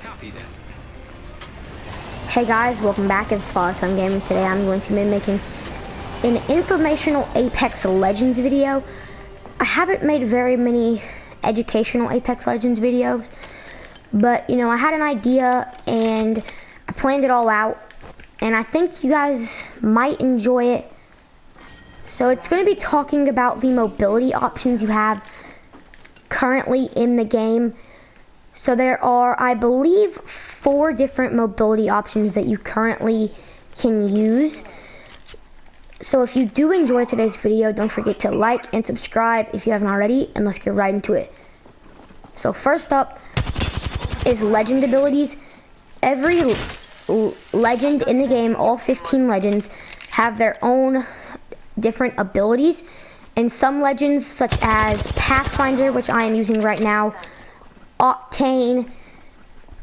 Copy that. Hey guys, welcome back. It's Father Gaming. Today I'm going to be making an informational Apex Legends video. I haven't made very many educational Apex Legends videos, but you know, I had an idea and I planned it all out, and I think you guys might enjoy it. So it's going to be talking about the mobility options you have currently in the game. So there are, I believe, 4 different mobility options that you currently can use. So if you do enjoy today's video, don't forget to like and subscribe if you haven't already, and let's get right into it. So first up is legend abilities. Every legend in the game, all 15 legends, have their own different abilities, and some legends such as Pathfinder, which I am using right now, Octane,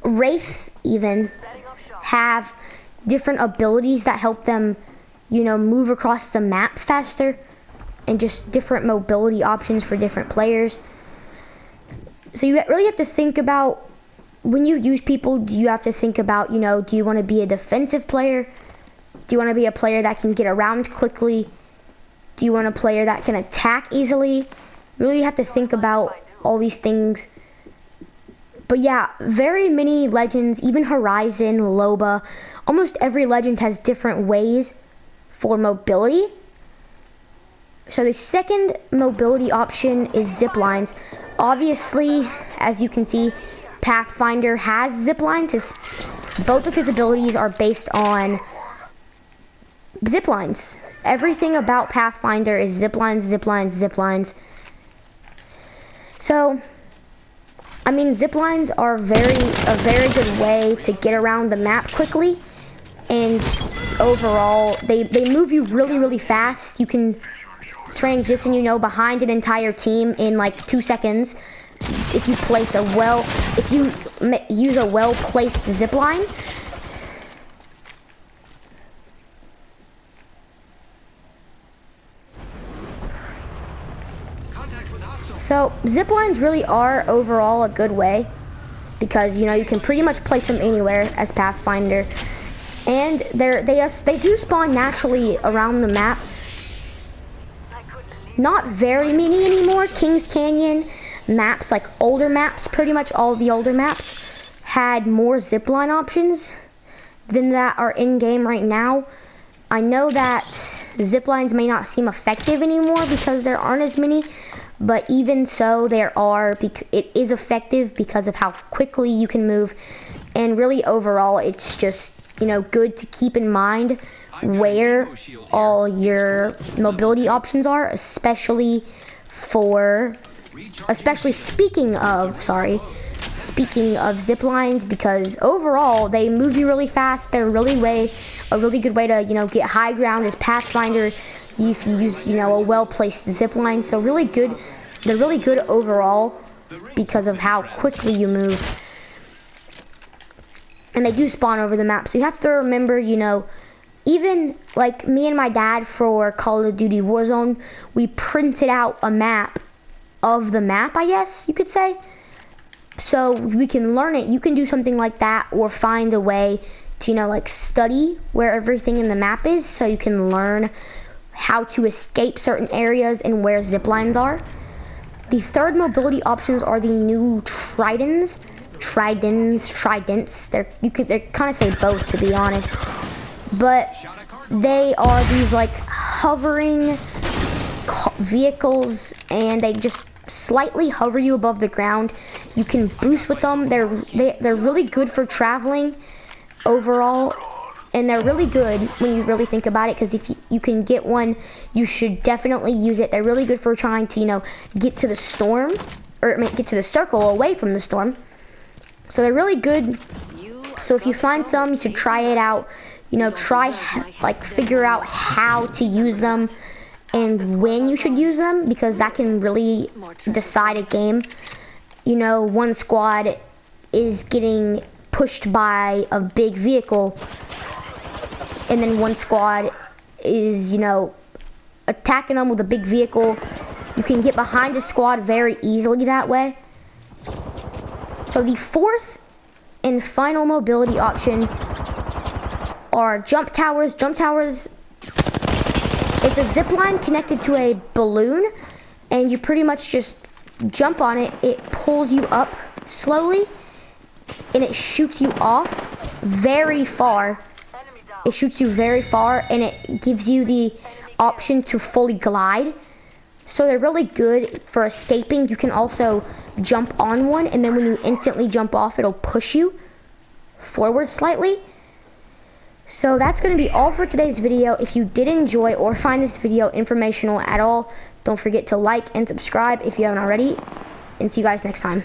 Wraith even, have different abilities that help them, you know, move across the map faster, and just different mobility options for different players. So you really have to think about, when you use people, do you have to think about, you know, do you want to be a defensive player? Do you want to be a player that can get around quickly? Do you want a player that can attack easily? You really have to think about all these things. But yeah, very many legends, even Horizon, Loba, almost every legend has different ways for mobility. So the second mobility option is zip lines. Obviously, as you can see, Pathfinder has zip lines. Both of his abilities are based on zip lines. Everything about Pathfinder is zip lines, zip lines, zip lines. So I mean, zip lines are a very good way to get around the map quickly, and overall, they move you really fast. You can transition, you know, behind an entire team in like 2 seconds if you use a well-placed zip line. So zip lines really are overall a good way, because you know, you can pretty much place them anywhere as Pathfinder, and they do spawn naturally around the map. Not very many anymore. Kings Canyon maps, like older maps, pretty much all the older maps had more zipline options than that are in game right now. I know that zip lines may not seem effective anymore because there aren't as many, but even so, it is effective because of how quickly you can move. And really overall, it's just, you know, good to keep in mind where all your mobility options are, especially speaking of zip lines, because overall they move you really fast. They're a really good way to, you know, get high ground as Pathfinder if you use, you know, a well-placed zip line. So really good. They're really good overall because of how quickly you move, and they do spawn over the map. So you have to remember, you know, even like me and my dad for Call of Duty Warzone, we printed out a map of the map, I guess you could say, so we can learn it. You can do something like that, or find a way to, you know, like study where everything in the map is, so you can learn how to escape certain areas and where zip lines are. The third mobility options are the new Tridents. They kind of say both, to be honest, but they are these like hovering vehicles, and they just slightly hover you above the ground. You can boost with them. They're really good for traveling overall, and they're really good when you really think about it, because if you can get one, you should definitely use it. They're really good for trying to, you know, get to the storm, or get to the circle away from the storm. So they're really good. So if you find some, you should try it out. You know, figure out how to use them and when you should use them, because that can really decide a game. You know, one squad is getting pushed by a big vehicle, and then one squad is, you know, attacking them with a big vehicle. You can get behind a squad very easily that way. So the fourth and final mobility option are jump towers. Jump towers is a zip line connected to a balloon, and you pretty much just jump on it. It pulls you up slowly, and it shoots you off very far. It shoots you very far, and it gives you the option to fully glide. So they're really good for escaping. You can also jump on one, and then when you instantly jump off, it'll push you forward slightly. So that's going to be all for today's video. If you did enjoy or find this video informational at all, don't forget to like and subscribe if you haven't already, and see you guys next time.